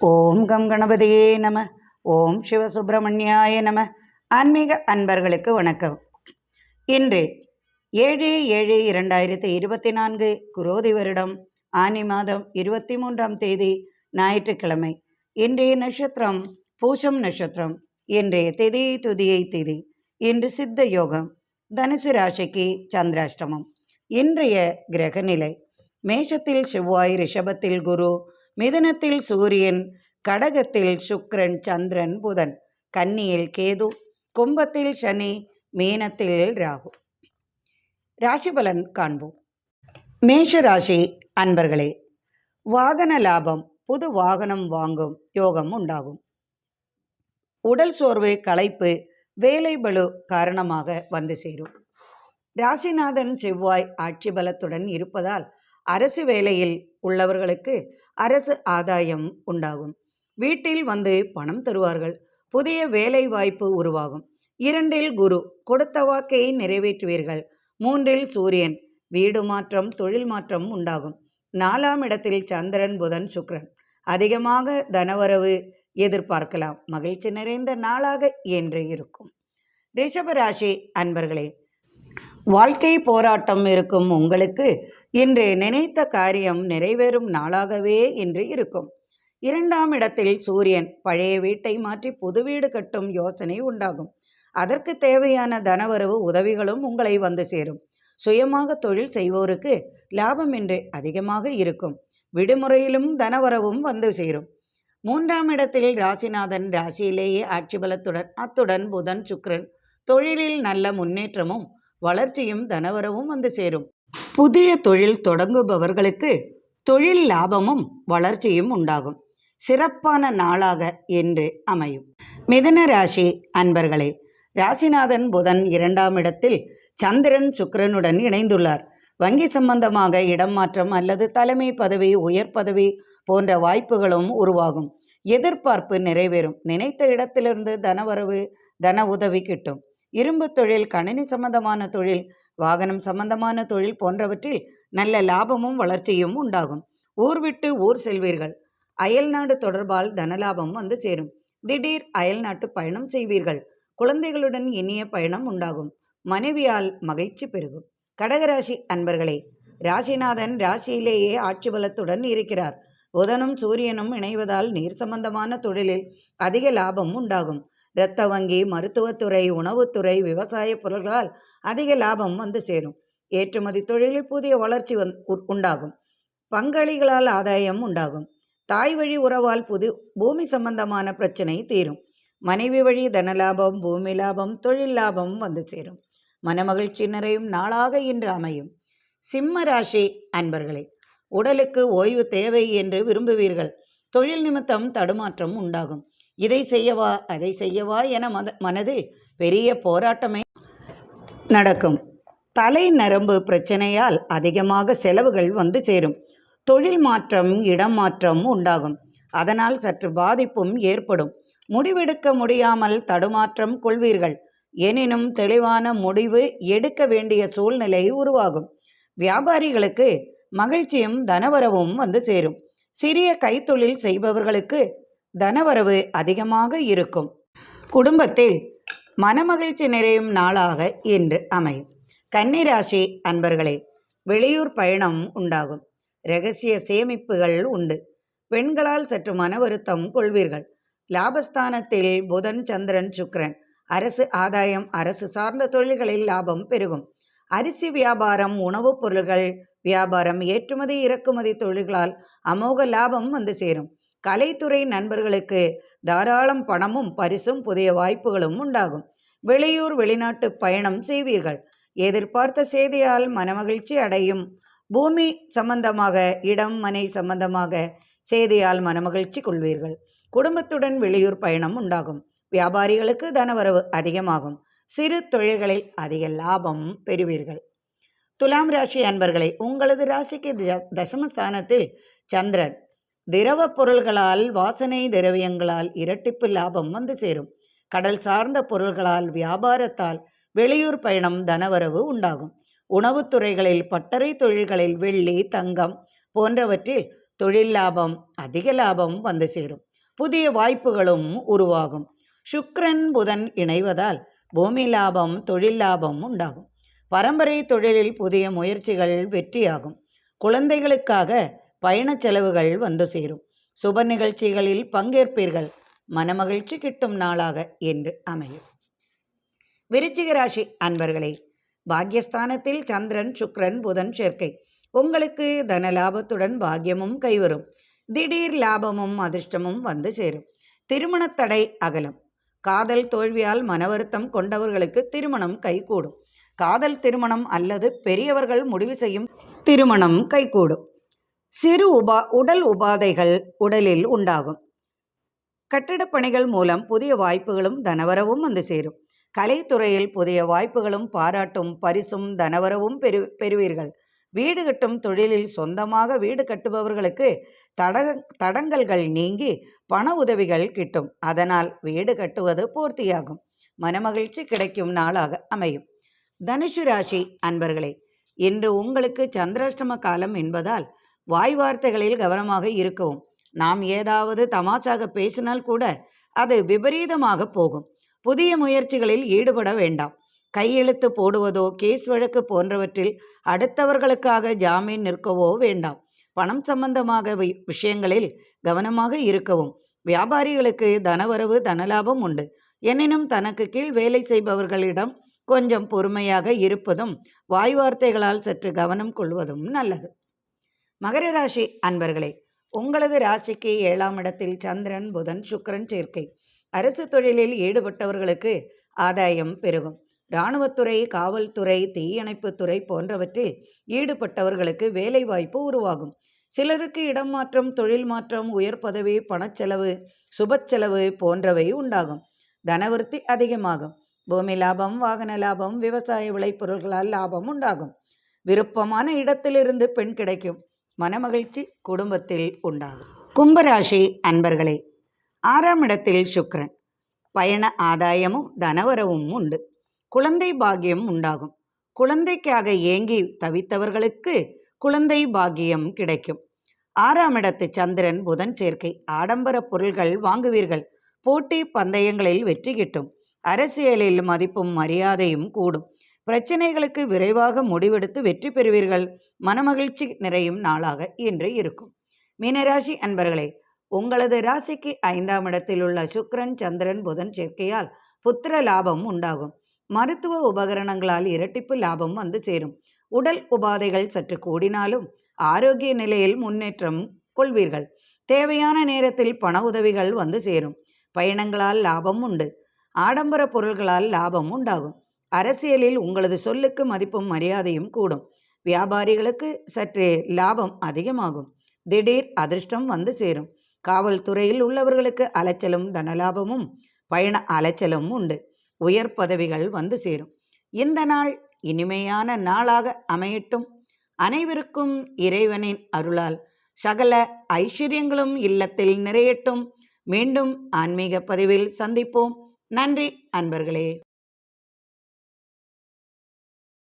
ஓம் come கணபதியே நம. ஓம் சிவசுப்பிரமணியாய நம. ஆன்மீக அன்பர்களுக்கு வணக்கம். இன்று 7/7/2024 குரோதி வருடம் ஆனி மாதம் 23ஆம் தேதி ஞாயிற்றுக்கிழமை. இன்றைய நட்சத்திரம் பூசம் நட்சத்திரம். இன்றைய திதி துதியை திதி. இன்று சித்த யோகம். தனுசு ராசிக்கு சந்திராஷ்டமம். இன்றைய கிரகநிலை: மேஷத்தில் செவ்வாய், ரிஷபத்தில் குரு, மிதுனத்தில் சூரியன், கடகத்தில் சுக்கிரன், சந்திரன், புதன், கன்னியில் கேது, கும்பத்தில் சனி, மீனத்தில் ராகு. ராசி பலன் காண்போம். மேஷ ராசி அன்பர்களே, வாகன லாபம், புது வாகனம் வாங்கும் யோகம் உண்டாகும். உடல் சோர்வு, களைப்பு, வேலை பளு காரணமாக வந்து சேரும். ராசிநாதன் செவ்வாய் ஆட்சி பலத்துடன் இருப்பதால் அரசு வேலையில் உள்ளவர்களுக்கு அரசு ஆதாயம் உண்டாகும். வீட்டில் வந்து பணம் தருவார்கள். புதிய வேலை வாய்ப்பு உருவாகும். 2இல் குரு, கொடுத்த வாக்கை நிறைவேற்றுவீர்கள். 3இல் சூரியன், வீடு மாற்றம், தொழில் மாற்றம் உண்டாகும். 4ஆம் இடத்தில் சந்திரன், புதன், சுக்கிரன், அதிகமாக தனவரவு எதிர்பார்க்கலாம். மகிழ்ச்சி நிறைந்த நாளாக இன்று இருக்கும். ரிஷபராசி அன்பர்களே, வாழ்க்கை போராட்டம் இருக்கும் உங்களுக்கு இன்று நினைத்த காரியம் நிறைவேறும் நாளாகவே இன்று இருக்கும். 2ஆம் இடத்தில் சூரியன், பழைய வீட்டை மாற்றி புது வீடு கட்டும் யோசனை உண்டாகும். அதற்கு தேவையான தனவரவு உதவிகளும் உங்களை வந்து சேரும். சுயமாக தொழில் செய்வோருக்கு லாபம் இன்று அதிகமாக இருக்கும். விடுமுறையிலும் தனவரவும் வந்து சேரும். 3ஆம் இடத்தில் ராசிநாதன் ராசியிலேயே ஆட்சி பலத்துடன், அத்துடன் புதன், சுக்கிரன், தொழிலில் நல்ல முன்னேற்றமும் வளர்ச்சியும் தனவரவும் வந்து சேரும். புதிய தொழில் தொடங்குபவர்களுக்கு தொழில் லாபமும் வளர்ச்சியும் உண்டாகும். சிறப்பான நாளாக இன்று அமையும். மிதுன ராசி அன்பர்களே, ராசிநாதன் புதன் 2ஆம் இடத்தில் சந்திரன் சுக்கிரனுடன் இணைந்துள்ளார். வங்கி சம்பந்தமாக இடம் மாற்றம் அல்லது தலைமை பதவி, உயர் பதவி போன்ற வாய்ப்புகளும் உருவாகும். எதிர்பார்ப்பு நிறைவேறும். நினைத்த இடத்திலிருந்து தனவரவு, தன உதவி கிட்டும். இரும்பு தொழில், கணினி சம்பந்தமான தொழில், வாகனம் சம்பந்தமான தொழில் போன்றவற்றில் நல்ல லாபமும் வளர்ச்சியும் உண்டாகும். ஊர் விட்டு ஊர் செல்வீர்கள். அயல்நாடு தொடர்பால் தனலாபம் வந்து சேரும். திடீர் அயல்நாட்டு பயணம் செய்வீர்கள். குழந்தைகளுடன் இனிய பயணம் உண்டாகும். மனைவியால் மகிழ்ச்சி பெருகும். கடகராசி அன்பர்களே, ராசிநாதன் ராசியிலேயே ஆட்சி பலத்துடன் இருக்கிறார். புதனும் சூரியனும் இணைவதால் நீர் சம்பந்தமான தொழிலில் அதிக லாபம் உண்டாகும். இரத்த வங்கி, மருத்துவத்துறை, உணவுத்துறை, விவசாய பொருள்களால் அதிக லாபம் வந்து சேரும். ஏற்றுமதி தொழிலில் புதிய வளர்ச்சி உண்டாகும். பங்காளிகளால் ஆதாயம் உண்டாகும். தாய் வழி உறவால் பூமி சம்பந்தமான பிரச்சனை தீரும். மனைவி வழி தனலாபம், பூமி லாபம், தொழில் லாபம் வந்து சேரும். மனமகிழ்ச்சி நிறையும் நாளாக இன்று அமையும். சிம்ம ராசி அன்பர்களே, உடலுக்கு ஓய்வு தேவை என்று விரும்புவீர்கள். தொழில் நிமித்தம் தடுமாற்றம் உண்டாகும். இதை செய்யவா அதை செய்யவா என மனதில் பெரிய போராட்டமே நடக்கும். தலை நரம்பு பிரச்சனையால் அதிகமாக செலவுகள் வந்து சேரும். தொழில் மாற்றம், இடம் மாற்றம் உண்டாகும். அதனால் சற்று பாதிப்பும் ஏற்படும். முடிவெடுக்க முடியாமல் தடுமாற்றம் கொள்வீர்கள். எனினும் தெளிவான முடிவு எடுக்க வேண்டிய சூழ்நிலை உருவாகும். வியாபாரிகளுக்கு மகிழ்ச்சியும் தனவரவும் வந்து சேரும். சிறிய கைத்தொழில் செய்பவர்களுக்கு தனவரவு அதிகமாக இருக்கும். குடும்பத்தில் மனமகிழ்ச்சி நிறையும் நாளாக இன்று அமையும். கன்னிராசி அன்பர்களே, வெளியூர் பயணம் உண்டாகும். இரகசிய சேமிப்புகள் உண்டு. பெண்களால் சற்று மன வருத்தம் கொள்வீர்கள். லாபஸ்தானத்தில் புதன், சந்திரன், சுக்கிரன், அரசு ஆதாயம். அரசு சார்ந்த தொழில்களில் லாபம் பெருகும். அரிசி வியாபாரம், உணவுப் பொருள்கள் வியாபாரம், ஏற்றுமதி இறக்குமதி தொழில்களால் அமோக லாபம் வந்து சேரும். கலைத்துறை நண்பர்களுக்கு தாராளம் பணமும் பரிசும் புதிய வாய்ப்புகளும் உண்டாகும். வெளியூர் வெளிநாட்டு பயணம் செய்வீர்கள். எதிர்பார்த்த செய்தியால் மனமகிழ்ச்சி அடையும். பூமி சம்பந்தமாக, இடம் மனை சம்பந்தமாக செய்தியால் மனமகிழ்ச்சி கொள்வீர்கள். குடும்பத்துடன் வெளியூர் பயணம் உண்டாகும். வியாபாரிகளுக்கு தனவரவு அதிகமாகும். சிறு தொழில்களில் அதிக லாபம் பெறுவீர்கள். துலாம் ராசி அன்பர்களே, உங்களது ராசிக்கு தசமஸ்தானத்தில் சந்திரன். திரவ பொருள்களால், வாசனை திரவியங்களால் இரட்டிப்பு லாபம் வந்து சேரும். கடல் சார்ந்த பொருள்களால், வியாபாரத்தால் வெளியூர் பயணம், தனவரவு உண்டாகும். உணவுத்துறைகளில், பட்டறை தொழில்களில், வெள்ளி, தங்கம் போன்றவற்றில் தொழில் லாபம், அதிக லாபம் வந்து சேரும். புதிய வாய்ப்புகளும் உருவாகும். சுக்கிரன் புதன் இணைவதால் பூமி லாபம், தொழில் லாபம் உண்டாகும். பரம்பரை தொழிலில் புதிய முயற்சிகள் வெற்றியாகும். குழந்தைகளுக்காக பயண செலவுகள் வந்து சேரும். சுப நிகழ்ச்சிகளில் பங்கேற்பீர்கள். மனமகிழ்ச்சி கிட்டும் நாளாக என்று அமையும். விருச்சிக ராசி அன்பர்களே, பாக்யஸ்தானத்தில் சந்திரன், சுக்கிரன், புதன் சேர்க்கை. உங்களுக்கு தன லாபத்துடன் பாக்கியமும் கைவரும். திடீர் லாபமும் அதிர்ஷ்டமும் வந்து சேரும். திருமண தடை அகலும். காதல் தோல்வியால் மனவருத்தம் கொண்டவர்களுக்கு திருமணம் கைகூடும். காதல் திருமணம் அல்லது பெரியவர்கள் முடிவு செய்யும் திருமணம் கைகூடும். சிறு உடல் உபாதைகள் உடலில் உண்டாகும். கட்டிடப் பணிகள் மூலம் புதிய வாய்ப்புகளும் தனவரவும் வந்து சேரும். கலைத்துறையில் புதிய வாய்ப்புகளும் பாராட்டும் பரிசும் தனவரவும் பெறுவீர்கள். வீடு கட்டும் தொழிலில் சொந்தமாக வீடு கட்டுபவர்களுக்கு தடங்கல்கள் நீங்கி பண உதவிகள் கிட்டும். அதனால் வீடு கட்டுவது பூர்த்தியாகும். மனமகிழ்ச்சி கிடைக்கும் நாளாக அமையும். தனுசு ராசி அன்பர்களே, இன்று உங்களுக்கு சந்திராஷ்டம காலம் என்பதால் வாய் வார்த்தைகளில் கவனமாக இருக்கவும். நாம் ஏதாவது தமாஷாக பேசினால் கூட அது விபரீதமாக போகும். புதிய முயற்சிகளில் ஈடுபட வேண்டாம். கையெழுத்து போடுவதோ கேஸ் வழக்கு போன்றவற்றில் அடுத்தவர்களுக்காக ஜாமீன் நிற்கவோ வேண்டாம். பணம் சம்பந்தமாக விஷயங்களில் கவனமாக இருக்கவும். வியாபாரிகளுக்கு தனவரவு தனலாபம் உண்டு. எனினும் தனக்கு கீழ் வேலை செய்பவர்களிடம் கொஞ்சம் பொறுமையாக இருப்பதும் வாய் வார்த்தைகளால் சற்று கவனம் கொள்வதும் நல்லது. மகர ராசி அன்பர்களே, உங்களது ராசிக்கு 7ஆம் இடத்தில் சந்திரன், புதன், சுக்கிரன் சேர்க்கை. அரசு தொழிலில் ஈடுபட்டவர்களுக்கு ஆதாயம் பெருகும். இராணுவத்துறை, காவல்துறை, தீயணைப்புத்துறை போன்றவற்றில் ஈடுபட்டவர்களுக்கு வேலை வாய்ப்பு உருவாகும். சிலருக்கு இடம் மாற்றம், தொழில் மாற்றம், உயர் பதவி, பணச்செலவு, சுபச்செலவு போன்றவை உண்டாகும். தனவிருத்தி அதிகமாகும். பூமி லாபம், வாகன லாபம், விவசாய விளைபொருள்களால் லாபம் உண்டாகும். விருப்பமான இடத்திலிருந்து பெண் கிடைக்கும். மனமகிழ்ச்சி குடும்பத்தில் உண்டாகும். கும்பராசி அன்பர்களே, 6ஆம் இடத்தில் சுக்கிரன். பயண ஆதாயமும் தனவரவும் உண்டு. குழந்தை பாக்கியம் உண்டாகும். குழந்தைக்காக ஏங்கி தவித்தவர்களுக்கு குழந்தை பாக்கியம் கிடைக்கும். 6ஆம் இடத்து சந்திரன், புதன் சேர்க்கை. ஆடம்பர பொருள்கள் வாங்குவீர்கள். போட்டி பந்தயங்களில் வெற்றி கிட்டும். அரசியலில் மதிப்பும் மரியாதையும் கூடும். பிரச்சனைகளுக்கு விரைவாக முடிவெடுத்து வெற்றி பெறுவீர்கள். மனமகிழ்ச்சி நிறையும் நாளாக இன்று இருக்கும். மீனராசி அன்பர்களே, உங்களது ராசிக்கு 5ஆம் இடத்தில் உள்ள சுக்கிரன், சந்திரன், புதன் சேர்க்கையால் புத்திர லாபம் உண்டாகும். மருத்துவ உபகரணங்களால் இரட்டிப்பு லாபம் வந்து சேரும். உடல் உபாதைகள் சற்று கூடினாலும் ஆரோக்கிய நிலையில் முன்னேற்றம் கொள்வீர்கள். தேவையான நேரத்தில் பண உதவிகள் வந்து சேரும். பயணங்களால் லாபம் உண்டு. ஆடம்பர பொருள்களால் லாபம் உண்டாகும். அரசியலில் உங்களது சொல்லுக்கு மதிப்பும் மரியாதையும் கூடும். வியாபாரிகளுக்கு சற்றே லாபம் அதிகமாகும். திடீர் அதிர்ஷ்டம் வந்து சேரும். காவல்துறையில் உள்ளவர்களுக்கு அலைச்சலும் தனலாபமும் பயண அலைச்சலும் உண்டு. உயர் பதவிகள் வந்து சேரும். இந்த நாள் இனிமையான நாளாக அமையட்டும். அனைவருக்கும் இறைவனின் அருளால் சகல ஐஸ்வர்யங்களும் இல்லத்தில் நிறையட்டும். மீண்டும் ஆன்மீக பதிவில் சந்திப்போம். நன்றி அன்பர்களே.